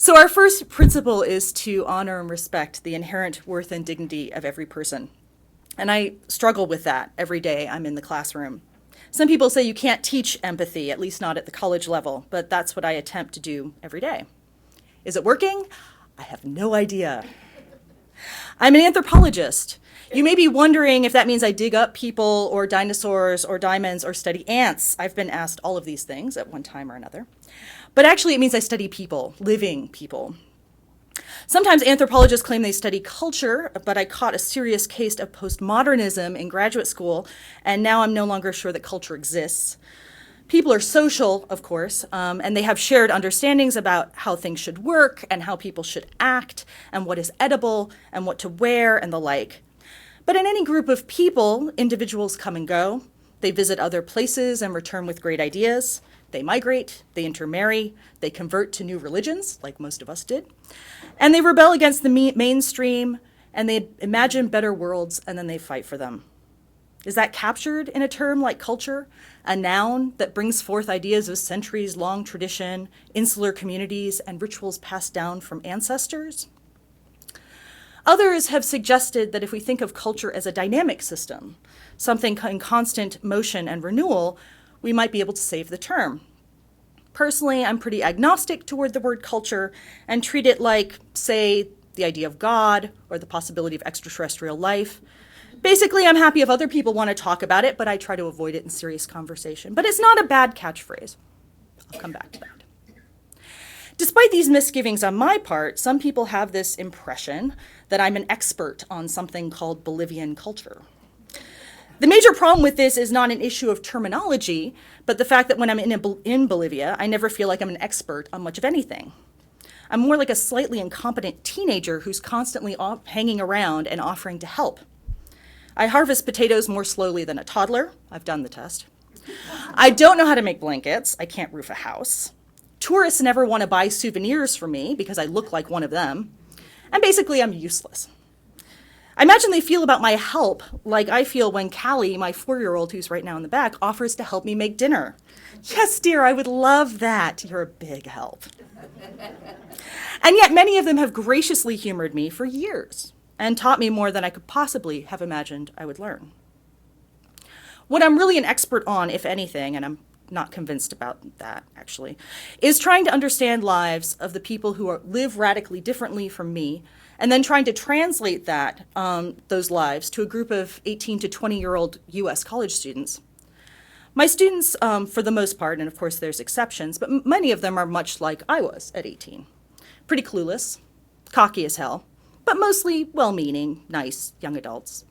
So our first principle is to honor and respect the inherent worth and dignity of every person. And I struggle with that every day I'm in the classroom. Some people say you can't teach empathy, at least not at the college level, but that's what I attempt to do every day. Is it working? I have no idea. I'm an anthropologist. You may be wondering if that means I dig up people or dinosaurs or diamonds or study ants. I've been asked all of these things at one time or another. But actually it means I study people, living people. Sometimes anthropologists claim they study culture, but I caught a serious case of postmodernism in graduate school, and now I'm no longer sure that culture exists. People are social, of course, and they have shared understandings about how things should work and how people should act and what is edible and what to wear and the like. But in any group of people, individuals come and go. They visit other places and return with great ideas. They migrate, they intermarry, they convert to new religions, like most of us did, and they rebel against the mainstream, and they imagine better worlds, and then they fight for them. Is that captured in a term like culture, a noun that brings forth ideas of centuries-long tradition, insular communities, and rituals passed down from ancestors? Others have suggested that if we think of culture as a dynamic system, something in constant motion and renewal, we might be able to save the term. Personally, I'm pretty agnostic toward the word culture and treat it like, say, the idea of God or the possibility of extraterrestrial life. Basically, I'm happy if other people want to talk about it, but I try to avoid it in serious conversation. But it's not a bad catchphrase. I'll come back to that. Despite these misgivings on my part, some people have this impression that I'm an expert on something called Bolivian culture. The major problem with this is not an issue of terminology, but the fact that when I'm in Bolivia, I never feel like I'm an expert on much of anything. I'm more like a slightly incompetent teenager who's constantly hanging around and offering to help. I harvest potatoes more slowly than a toddler. I've done the test. I don't know how to make blankets. I can't roof a house. Tourists never want to buy souvenirs from me because I look like one of them. And basically, I'm useless. I imagine they feel about my help like I feel when Callie, my 4-year-old who's right now in the back, offers to help me make dinner. Yes, dear, I would love that. You're a big help. And yet many of them have graciously humored me for years and taught me more than I could possibly have imagined I would learn. What I'm really an expert on, if anything, and I'm not convinced about that actually, is trying to understand lives of the people who live radically differently from me, and then trying to translate that, those lives to a group of 18 to 20-year-old US college students. My students, for the most part, and of course there's exceptions, but many of them are much like I was at 18. Pretty clueless, cocky as hell, but mostly well-meaning, nice young adults.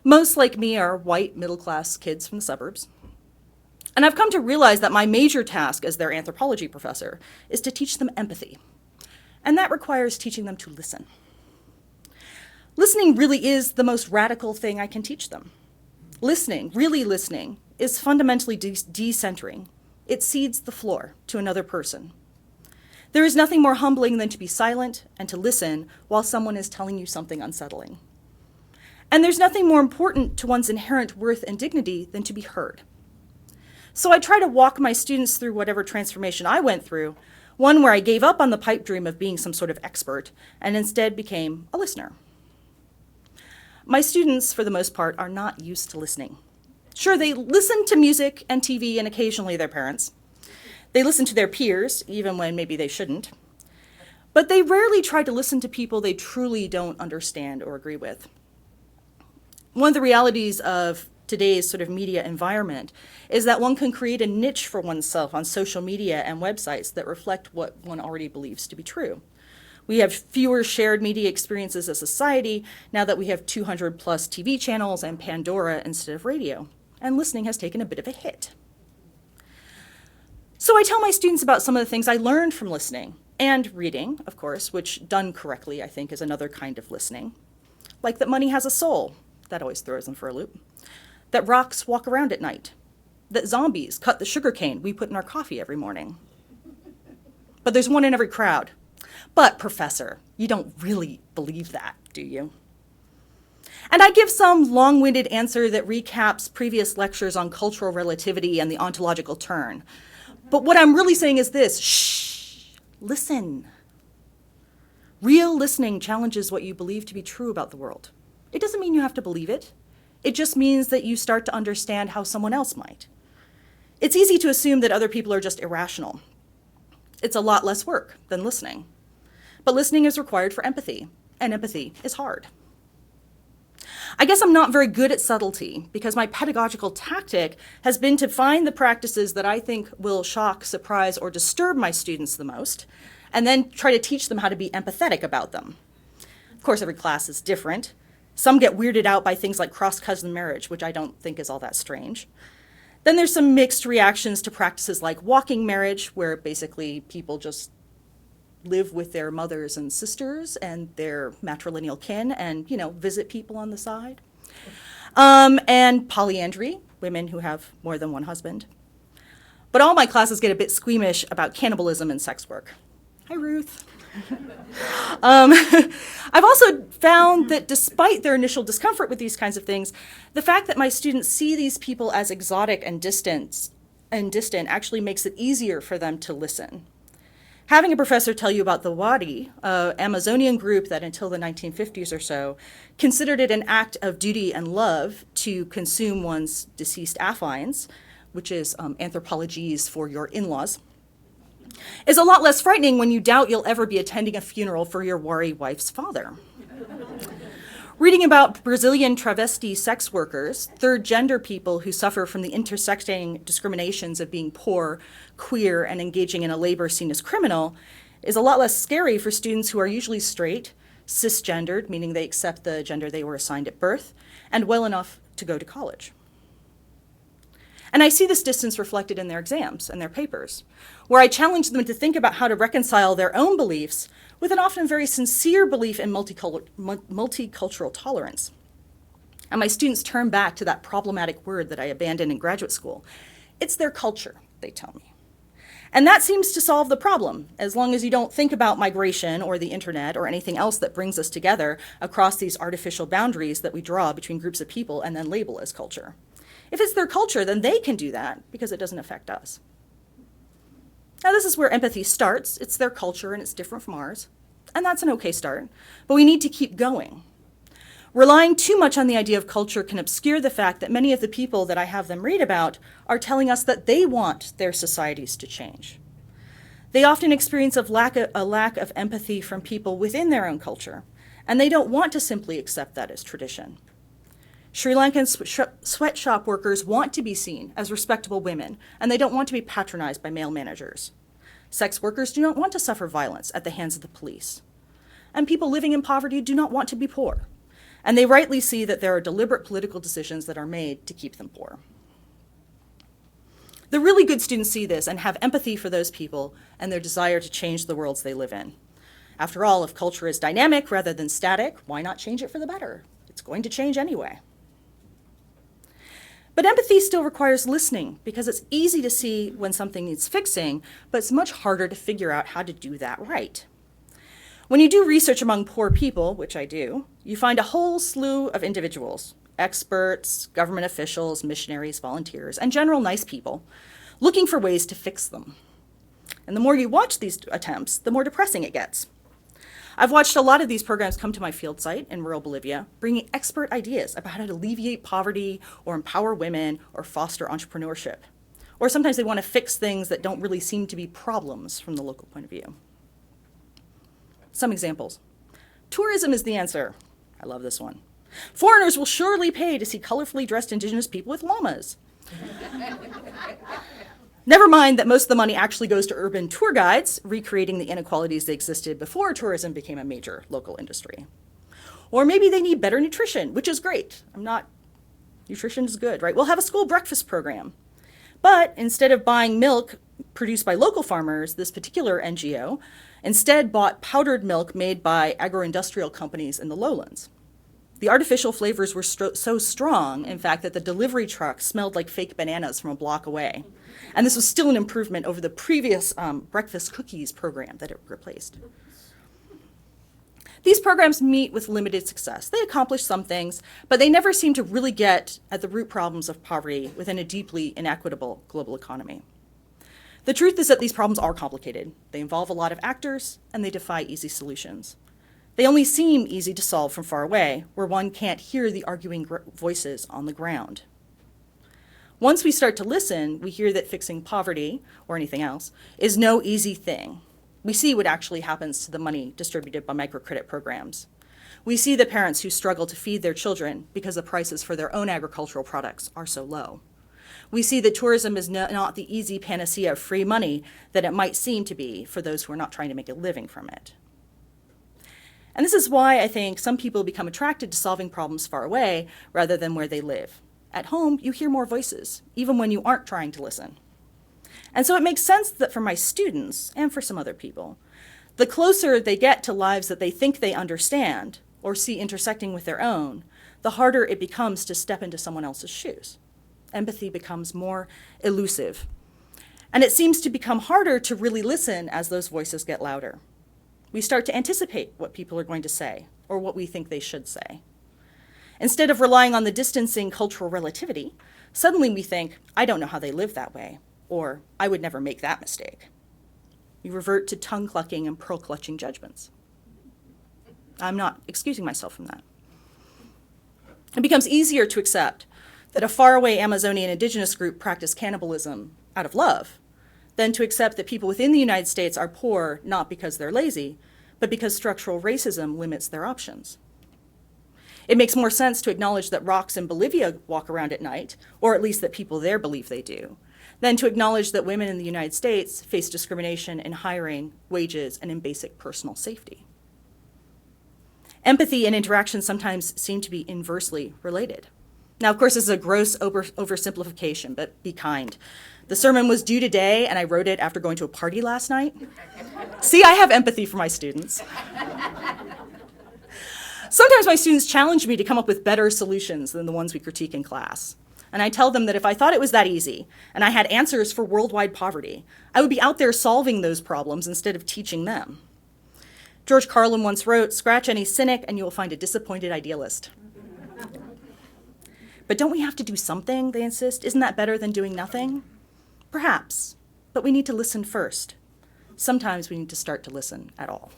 Most, like me, are white, middle-class kids from the suburbs. And I've come to realize that my major task as their anthropology professor is to teach them empathy. And that requires teaching them to listen. Listening really is the most radical thing I can teach them. Listening, really listening, is fundamentally decentering. It cedes the floor to another person. There is nothing more humbling than to be silent and to listen while someone is telling you something unsettling. And there's nothing more important to one's inherent worth and dignity than to be heard. So I try to walk my students through whatever transformation I went through, one where I gave up on the pipe dream of being some sort of expert and instead became a listener. My students, for the most part, are not used to listening. Sure, they listen to music and TV and occasionally their parents. They listen to their peers, even when maybe they shouldn't. But they rarely try to listen to people they truly don't understand or agree with. One of the realities of today's sort of media environment is that one can create a niche for oneself on social media and websites that reflect what one already believes to be true. We have fewer shared media experiences as a society now that we have 200 plus TV channels and Pandora instead of radio, and listening has taken a bit of a hit. So I tell my students about some of the things I learned from listening, and reading, of course, which done correctly I think is another kind of listening, like that money has a soul. That always throws them for a loop. That rocks walk around at night. That zombies cut the sugarcane we put in our coffee every morning. But there's one in every crowd. But, Professor, you don't really believe that, do you? And I give some long-winded answer that recaps previous lectures on cultural relativity and the ontological turn. But what I'm really saying is this: shh, listen. Real listening challenges what you believe to be true about the world. It doesn't mean you have to believe it. It just means that you start to understand how someone else might. It's easy to assume that other people are just irrational. It's a lot less work than listening. But listening is required for empathy, and empathy is hard. I guess I'm not very good at subtlety because my pedagogical tactic has been to find the practices that I think will shock, surprise, or disturb my students the most, and then try to teach them how to be empathetic about them. Of course, every class is different. Some get weirded out by things like cross-cousin marriage, which I don't think is all that strange. Then there's some mixed reactions to practices like walking marriage, where basically people just live with their mothers and sisters and their matrilineal kin and, visit people on the side. And polyandry, women who have more than one husband. But all my classes get a bit squeamish about cannibalism and sex work. Hi, Ruth. I've also found that despite their initial discomfort with these kinds of things, the fact that my students see these people as exotic and distant actually makes it easier for them to listen. Having a professor tell you about the Wadi, an Amazonian group that until the 1950s or so considered it an act of duty and love to consume one's deceased affines, which is anthropologies for your in-laws, is a lot less frightening when you doubt you'll ever be attending a funeral for your Wari wife's father. Reading about Brazilian travesti sex workers, third gender people who suffer from the intersecting discriminations of being poor, queer, and engaging in a labor seen as criminal, is a lot less scary for students who are usually straight, cisgendered, meaning they accept the gender they were assigned at birth, and well enough to go to college. And I see this distance reflected in their exams and their papers, where I challenge them to think about how to reconcile their own beliefs with an often very sincere belief in multicultural tolerance. And my students turn back to that problematic word that I abandoned in graduate school. It's their culture, they tell me. And that seems to solve the problem, as long as you don't think about migration or the internet or anything else that brings us together across these artificial boundaries that we draw between groups of people and then label as culture. If it's their culture, then they can do that because it doesn't affect us. Now, this is where empathy starts. It's their culture and it's different from ours. And that's an okay start, but we need to keep going. Relying too much on the idea of culture can obscure the fact that many of the people that I have them read about are telling us that they want their societies to change. They often experience a lack of empathy from people within their own culture, and they don't want to simply accept that as tradition. Sri Lankan sweatshop workers want to be seen as respectable women, and they don't want to be patronized by male managers. Sex workers do not want to suffer violence at the hands of the police. And people living in poverty do not want to be poor. And they rightly see that there are deliberate political decisions that are made to keep them poor. The really good students see this and have empathy for those people and their desire to change the worlds they live in. After all, if culture is dynamic rather than static, why not change it for the better? It's going to change anyway. But empathy still requires listening because it's easy to see when something needs fixing, but it's much harder to figure out how to do that right. When you do research among poor people, which I do, you find a whole slew of individuals, experts, government officials, missionaries, volunteers, and general nice people, looking for ways to fix them. And the more you watch these attempts, the more depressing it gets. I've watched a lot of these programs come to my field site in rural Bolivia, bringing expert ideas about how to alleviate poverty or empower women or foster entrepreneurship. Or sometimes they want to fix things that don't really seem to be problems from the local point of view. Some examples. Tourism is the answer. I love this one. Foreigners will surely pay to see colorfully dressed indigenous people with llamas. Never mind that most of the money actually goes to urban tour guides, recreating the inequalities that existed before tourism became a major local industry. Or maybe they need better nutrition, which is great. Nutrition is good, right? We'll have a school breakfast program. But instead of buying milk produced by local farmers, this particular NGO instead bought powdered milk made by agro-industrial companies in the lowlands. The artificial flavors were so strong, in fact, that the delivery truck smelled like fake bananas from a block away. And this was still an improvement over the previous breakfast cookies program that it replaced. These programs meet with limited success. They accomplish some things, but they never seem to really get at the root problems of poverty within a deeply inequitable global economy. The truth is that these problems are complicated. They involve a lot of actors, and they defy easy solutions. They only seem easy to solve from far away, where one can't hear the arguing voices on the ground. Once we start to listen, we hear that fixing poverty, or anything else, is no easy thing. We see what actually happens to the money distributed by microcredit programs. We see the parents who struggle to feed their children because the prices for their own agricultural products are so low. We see that tourism is not the easy panacea of free money that it might seem to be for those who are not trying to make a living from it. And this is why I think some people become attracted to solving problems far away rather than where they live. At home, you hear more voices, even when you aren't trying to listen. And so it makes sense that for my students, and for some other people, the closer they get to lives that they think they understand or see intersecting with their own, the harder it becomes to step into someone else's shoes. Empathy becomes more elusive. And it seems to become harder to really listen as those voices get louder. We start to anticipate what people are going to say, or what we think they should say. Instead of relying on the distancing cultural relativity, suddenly we think, I don't know how they live that way, or I would never make that mistake. We revert to tongue-clucking and pearl-clutching judgments. I'm not excusing myself from that. It becomes easier to accept that a faraway Amazonian indigenous group practiced cannibalism out of love than to accept that people within the United States are poor not because they're lazy, but because structural racism limits their options. It makes more sense to acknowledge that rocks in Bolivia walk around at night, or at least that people there believe they do, than to acknowledge that women in the United States face discrimination in hiring, wages, and in basic personal safety. Empathy and interaction sometimes seem to be inversely related. Now, of course, this is a gross oversimplification, but be kind. The sermon was due today, and I wrote it after going to a party last night. See, I have empathy for my students. Sometimes my students challenge me to come up with better solutions than the ones we critique in class. And I tell them that if I thought it was that easy, and I had answers for worldwide poverty, I would be out there solving those problems instead of teaching them. George Carlin once wrote, "Scratch any cynic and you will find a disappointed idealist." But don't we have to do something, they insist? Isn't that better than doing nothing? Perhaps, but we need to listen first. Sometimes we need to start to listen at all.